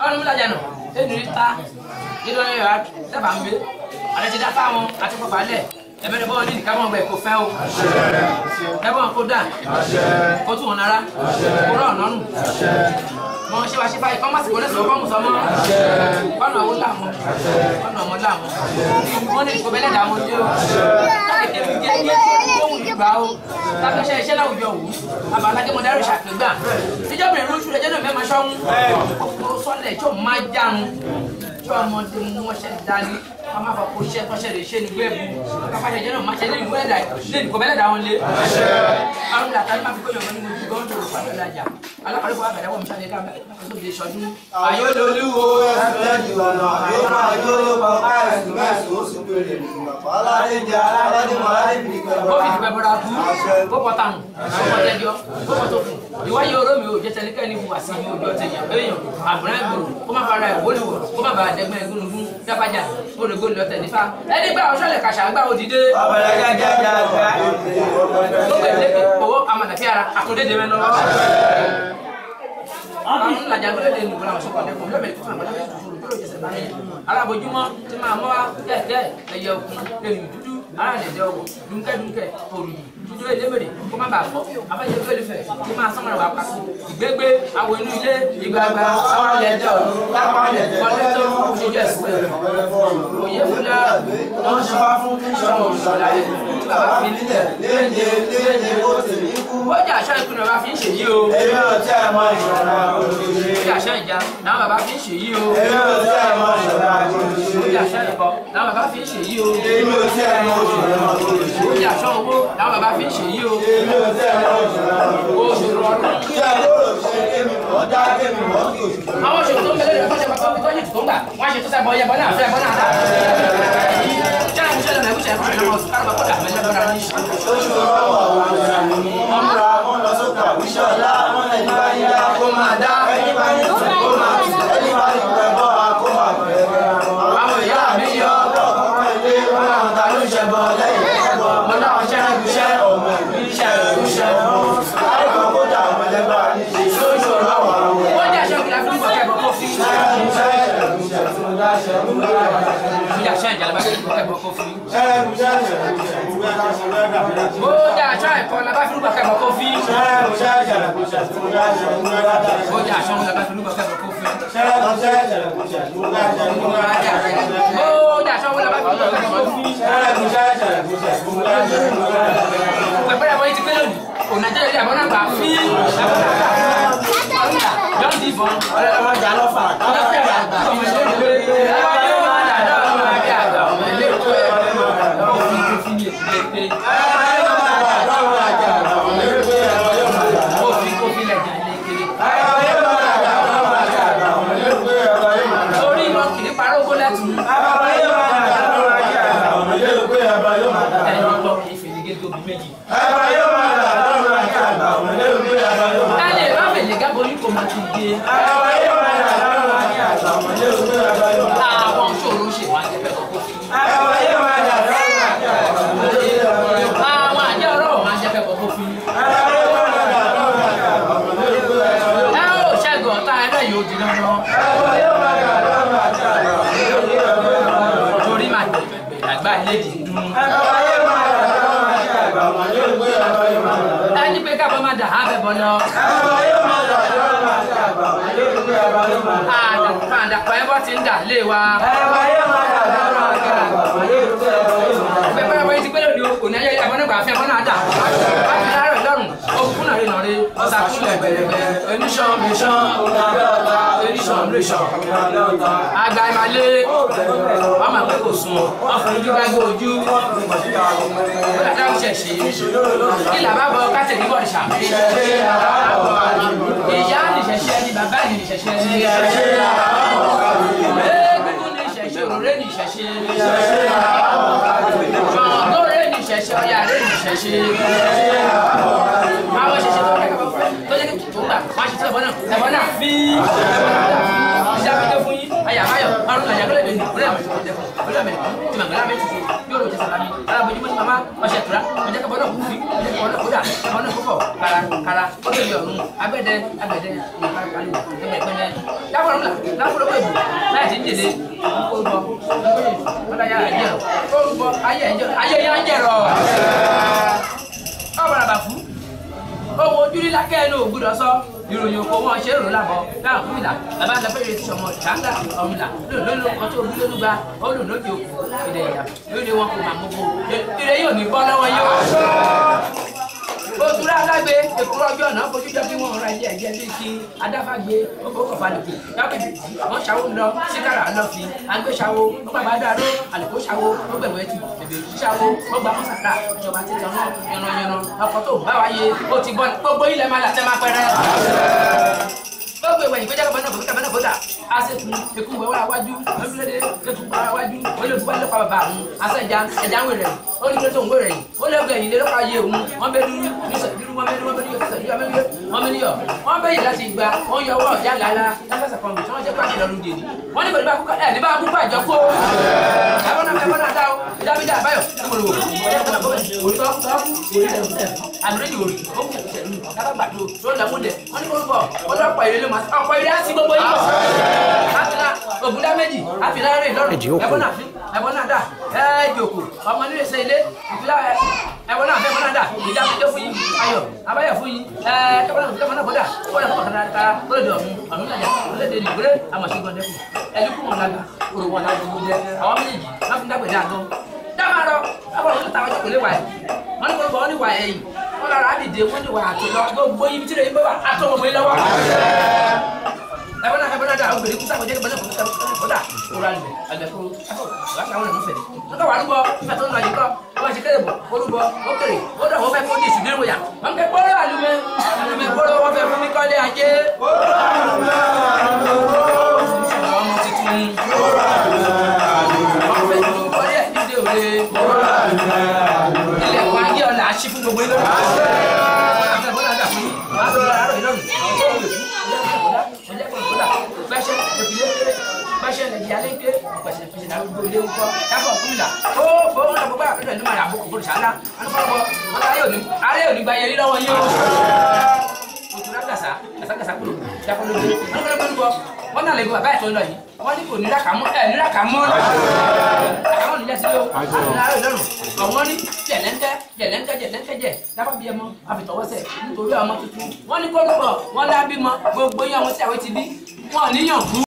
ọ̀run mi lajà nù ẹnu ta yíyọ ẹ̀ yà dábàá ń gbé àti ti dá fáwọn àti pọ̀pọ̀ alẹ̀ ẹ̀mẹ́rin bọ́ọ̀ ní ìkámọ́ ọgbà ẹ̀kọ́ fẹ́ o ẹ̀bọ̀n kó dà kó tún wọn nara kó rọ̀ ọ̀nà nù mọ ṣe wá ṣe báyìí kọ́ má sì wọlé sọ̀rọ̀ kọ́ mú sọ mọ́ kọ́nà owó làwọn kọ́nà ọmọ làwọn wọ́n ní ìkó bẹ́lẹ̀ dà wọn dé o láti kékeré ohun ìgbà o láti ṣe iṣẹ́ láwùjọ wù abalájẹ́ mo dárò ṣàpègbà ìjọba ìrúnṣu ẹjẹ́ náà mẹ́ma ṣọ́hún sọ́lẹ̀ tí ò máa jánu tí ọmọdé mú wọn ṣe dání wọn máa fọ kó iṣẹ́ tọ́ṣẹ́ rẹ̀ ṣe ní gbẹ́bù káfá ṣe jẹ́ náà máa ṣe ní ìkó bẹ́lẹ̀ dà wọn lé àwọn ìlàtà ní máa fi kóyọ̀ wọn ní mojú gọ́ńdò pàdánlájà alákàlùkù àgbàdo wọn ṣàlẹ̀ ká lóde ṣọdún. ayọ́lólúwo ẹ̀fẹ́ jù ọ̀nà yóò máa yó ló bá káyọ̀sì mẹ́sùn ó sì péré ìgbàpá aládéjẹ aládémọ̀ aládébìnrin pẹ̀lú ó fi ìdìbẹ́ bọ́ra kú kó pọ̀ tànù kó pọ̀ tẹ́jọ́ kó pọ̀ tó kù ìwáyé olómi ò jẹ́ tẹ́lẹ̀ kẹ́ni wà sí ojú ọ̀tẹ̀yàn èèyàn àbúrán ìgbòrò kó má bàa ra ìwólùwò kó má bàa dẹ́gbẹ́ ìgúnnugún dábàjá gbòdògbò lọ́tẹ̀ nífà ẹni gbà ọ̀ṣọ́lẹ̀ kàṣà gbà òdìdé. owó amàdàfíàrà àkúndédé mẹ́nu àwọn ńlájà gbọ́dọ̀ lè nùgbọ́n àwọn sọ́kọ̀ ọ̀dẹ́kùn lọ́bẹ̀ẹ́ fún àwọn ọ̀dẹ́kùn tó lójú ìjẹsẹ̀ báyìí alábòjúmọ́ tí máa mọ́ wá tẹ́ẹ̀tẹ́ ẹ̀yẹ òkun lèmi dúdú ara lẹ̀dẹ̀ ọ̀wọ̀ dúnkẹ́dúnkẹ́ òrùyìn dúdú ẹlẹ́mẹ̀rẹ̀ kó má bàa fọ́ abájẹ́ fẹ́lẹ́fẹ́ kí máa sọ́mọ́ra wà pàkó ìgbégbé àwọn inú ilé ìgbàgbà àwọn lẹ̀dẹ̀ ọ̀run lápá lẹ̀dẹ̀ ọ̀lẹ́tọ̀ oṣooṣù ẹ̀sìn òye fúnra wọn ṣe wá fún kíṣọ́ òṣùlá bàbá fi nílẹ̀ léde ó ti ní kú. ó jẹ́ àṣà ìpinnu bàbá fi ń ṣèyí o. èmi ò tí a mọ ìṣọ̀ra olùṣe. ó jẹ́ àṣà ìjà làwọn bàbá fi ń ṣèyí o. èmi ò tí a mọ ìṣọ̀ra olùṣe. ó jẹ́ àṣà ìkọ́ làwọn bàbá fi ń ṣèyí o. èmi ò tí a mọ ìṣọ̀ra olùṣe. ó jẹ́ àṣà owó làwọn bàbá fi ń ṣèyí o. èmi ò tí a mọ ìṣọ̀ra olùṣe. òṣèlú ọdún. kí a lóòrò ṣe kémi mọ́ dá kémi mọ́ kí oṣù. àwọn òṣèlú tó ń bẹ̀rẹ̀ lọ́kọ́ ṣe pàtó tó yẹ tó ń gbà wọ́n á ṣe tó sẹ́bọ̀ yẹbọ náà fẹ́ bọ́ náà dà. oṣù ọwọ́ àwọn ọ̀sán ni wọ́n múra wọn lọ sókè àwùjọ ọ̀la wọn lè ní báyìí dá kó máa dá ẹni bá ní tù kó máa tù ẹni bá ní pẹ̀ bọ́ wa kó máa pẹ̀ àwọn ìyá mi yọ ọkọ̀ ọkọ̀ ilé wọn làwọn ta ló ṣẹ bọ lẹ́yìn ẹ̀bọ mo náà ṣẹ́ ìṣẹ́ ọmọ ìbí iṣẹ́ ìṣẹ́ ọmọ àìkọ́ kó dà ọmọ ẹlẹ́gbà ní ṣe oṣù ọwọ́ àwọn ó jẹ́ aṣọ ìgbìlá fún ìgbọ̀kẹ́ bọ̀ kó fi. ìyá aṣọ ìjàlá fún ìgbọ̀kẹ́ bọ̀ kó fi. ó jẹ́ aṣọ ìkọ́ la bá fi ìgbọ̀kẹ́ bọ̀ kó fi. ó jẹ́ aṣọ ìjàlá bá fi ìgbọ̀kẹ́ bọ̀ kó fi. ó jẹ́ aṣọ ìjàlá bá fi ìgbọ̀kẹ́ bọ̀ kó fi. pẹ̀pẹ́rẹ́ wọ́n ti pé lónìí òun nàìjíríà ilé àbọ̀nà gbà fí yọ̀ọ́ di ìbọn ọ̀rẹ́dàmọ́ jà lọ́fà ọ̀rẹ́dàmọ́ jà àgbà ọmọ ilé ìwé ọmọ àdá ọmọ àbí àgbà ọmọ ilé ìwé ọmọ ilé ìwé ní èkúté òfin kófin lẹ̀jà ilé kéré orí ìlọ kìí parọ́ owó lẹ́tùn ẹ̀yìn ọ̀tọ̀ kìí fèrègé tóbi méjì. ẹni ìbá fèlè gábọ̀ ní kò máa ti gbé. àwọn ṣòro ṣe wá jẹ́fẹ́ kọ́kọ́ fi. àwọn àjẹ́ ọ̀rọ̀ máa jẹ́fẹ́ kọ́kọ́ fi. ẹ ó ṣẹ́gun ọ̀tá ẹgbẹ́ yóò di lọ́nà. torí màá gbẹ̀gbẹ̀ àgbà ilé dì í dún. ẹni pé kábọ̀ máa dà á bẹ̀ bọ̀ lọ. àdàpọ̀ ẹbọ ti ń dà lé wa. pẹpẹ ẹbọ yìí ti pẹ́ lòdì òkò ní ayẹyẹ ẹbọ náà gbà fẹ́ ẹbọ náà dà. láti dárò ìlọrùn òkú nàrí nàrí ọ̀sà kúlẹ̀ bẹ̀rẹ̀bẹ̀ oníṣàn mìíṣàn oníṣàn mìíṣàn. àgbà ìmàlẹ́ wọ́n máa pẹ́ kò sùn wọ́n fún ojú bá gbé ojú. ó dàda ń ṣẹ̀ṣẹ̀ kí làbá bọ káṣẹ̀ ní bọ̀dì ṣàmì. ìyá nìṣẹ̀ṣẹ̀ ni bàbá nìṣẹ̀ṣẹ̀ ni. egungun nìṣẹ̀ṣẹ̀ òróré nìṣẹ̀ṣẹ̀. ṣọ̀ngọ́rẹ́ nìṣẹ̀ṣẹ̀ ọ̀yàrẹ́ nìṣẹ̀ṣẹ̀. àwọn ṣẹ̀ṣẹ̀ tó kẹ́kọ̀ọ́ tó yẹ kí tó gbà má ṣe tó ẹ̀bọ̀n náà fi ìṣàfihàn fún yín ayàmáyọ̀ márùn-ún àyàgbẹ́lẹ̀ màgbọ́dá mẹ́rin tí màgbọ́dá mẹ́rin tuntun yóò lò jẹ́ sàlámì alábòjúmọ́ ní màmá ọ̀ṣẹ̀ tura ọ̀jẹ̀ kọ́ bọ́dọ̀ kù fi ọ̀jẹ̀ kọ́ bọ́dọ̀ kódà àwọn náà kókò kára ó lè yọ ọ̀run agbẹ́dẹ ẹgbẹ̀gbẹ̀lẹ̀ láfọlọ́pọ̀ èbò láì ti ń dèdè orúkọ ọ̀dà yàrá ẹ̀jẹ̀ orúkọ ayé yẹn ń jẹ̀rọ̀ ọ̀bọ̀n àbàfú owó ojúlí lákẹ́ ẹnu ògbúdọ̀ sọ ìròyìn òkò wọn ṣe èrò lábọ̀ dáhùn fún ìlà bàbá àgbàfẹ́rẹ́ ti sọmọ ṣáńgà ọ̀rùnlà lónìí ọkọ̀ tó ojú lónúgba olùlókè òkú ìdẹ̀ ìyá lónìí wọn kò máa gbogbo ìrẹ́ yóò ní bọ́ lọ́wọ́ yóò. Òtúrá alágbe èkúrò ọjọ́ ọ̀nà fojú jọ bí wọ́n ra ẹ̀jẹ̀ ẹ̀jẹ̀ bíi kí adáfágbe oko kọ̀fàlùkù yákèjì wọ́n ṣàwó lọ síkàrà lọ fi agbéṣàwó ó bàbá dàrú àlùkò ṣàwó ó gbẹ̀wẹ̀ tì bèbè òjì ṣàwó ó gba mọ́sàkà ìjọba ti tàn yànnàyànnà ọkọ̀ tó bá wáyé ó ti bọ́ gbogbo ilẹ̀ máa là tẹ́ máa pẹ́rẹ́. Gbogbo ìwẹ̀ ìgbẹ́jà bọ́nà bọ́dà asekun ekun wẹ́wẹ́ awájú ẹ̀fúlẹ́dẹ́ ekun pa awájú olùkọ́ ẹlẹ́pà bàbá àwọn asẹ́jà ẹ̀jà ń wẹ̀rẹ̀ ó ní pé tó ń wẹ̀rẹ̀ yìí ó lẹ́gbẹ̀ẹ́ yìí lẹ́lọ́pàá yé òun wọ́n bẹ dúró nísàdúró wọ́n bẹ níyọ̀ wọ́n bẹ yìí láti gba wọ́n yọ ọwọ́ ọ̀já làálà láfẹsẹ̀ kan tí wọ́n jẹ́ pàṣẹ lọ́rùn dèní wọ́n ní pẹ̀lú bá ẹ̀ ní bá kúkú àjọ kó ẹ̀fọ́n náà dá o ìdábídá àbáyọ̀ àbúrẹ́jì òrì ó kù ẹ̀sẹ̀lú lábàgbàdo tó lẹ́múdẹ̀ wọ́n ní kórúkọ ọlọ́pàá ìrẹ́lẹ́ máa ọ̀pọ̀ ìrẹ́ àti gbogbo yìí àfìlà ògùndá méjì àfìlà rẹ̀ lọ́rùn ẹ̀bọ́n náà dà ẹ̀ẹ́dìòkù ọmọ nílé ṣe ilé ìfìlà ẹ̀bọ́n náà dà ìjà fi dé fún yín ayọ̀ abáyọ̀ fún yín ẹ̀ẹ́dẹ́gbọ́n náà bọ́dà ó lè fún ọ̀kadà kólódé ọ̀run làjà olóde nìgbéré àmọ̀ṣẹ́gun dẹ́kun ẹ̀dínkù wọn lága òrò wọn lága gbogbo jẹ àwọn méjèèjì wọn fi dágbèdé àgọ́ dábàá lọ dábàá lọ táwọn jẹ́ kò lè wà ẹ̀ wọ́n ní kó lọ́wọ́ ní wà ẹ̀yìn wọ́n lára àdìdè wọ́n ní wà àtọ̀lọ́ gbogbo yìí tí lè bá àtọ̀ ọmọ yìí lọ́wọ́ ẹ̀bọ́n náà dà ó gbèrè kúta kọjá ìbọn náà kọ́dà kóra níbẹ̀ àgbẹ̀kọ́ láti àwọn ọ̀nà ìfẹ̀lẹ̀ wọ́n kọ́ wà lúbọ ìfẹ́ tó ń lọ yìí kọ́ wọ́n ṣe kéré bọ̀ orúbọ ó kéré ó dọ̀ wọ́n fẹ́ kó ní ìsìnkú ìròyà wọ́n fẹ́ kóró àlùmẹ́ kóró wọ́n fẹ́ fún mi kọ́lé ajé ọmọ tuntun wọ́n fẹ́ kọ́lé ìdílé òde ilẹ̀ wa yé ọ̀la àṣì fún gbogbo ilé báṣẹ lẹbi alẹ gbé pẹsẹ pẹsẹ náà gbogbo ilé ńkọ dábọ fún ìlà ó fọwọ́n náà gbogbo àpẹẹrẹ ìlú màrà àbúkù fún ìṣàlá alùpàpọ̀ wọn ayé òní gba yẹrí lọ́wọ́ yín o. òtún gàṣà kúrò dákọ́lódé wọn kọ́ ló bọ́ wọn náà lè gbọ́ bàbá ìtọ́ lọ yìí wọn ní kò nílá kà mọ́ àkàmọ́ nílẹ̀ sílẹ̀ o àtúnlá rẹ̀ lọ́rùn ọ̀wọ́n ní jẹ̀lẹ́ńkẹ́ dábọ̀ bí ẹmọ àfìtọ́wọ́sẹ̀ nítorí ọmọ tuntun wọn ní kó ló bọ̀ wọn lábí mọ gbogbo yín àwọn tí àwọn ti bí wọn níyàn kú.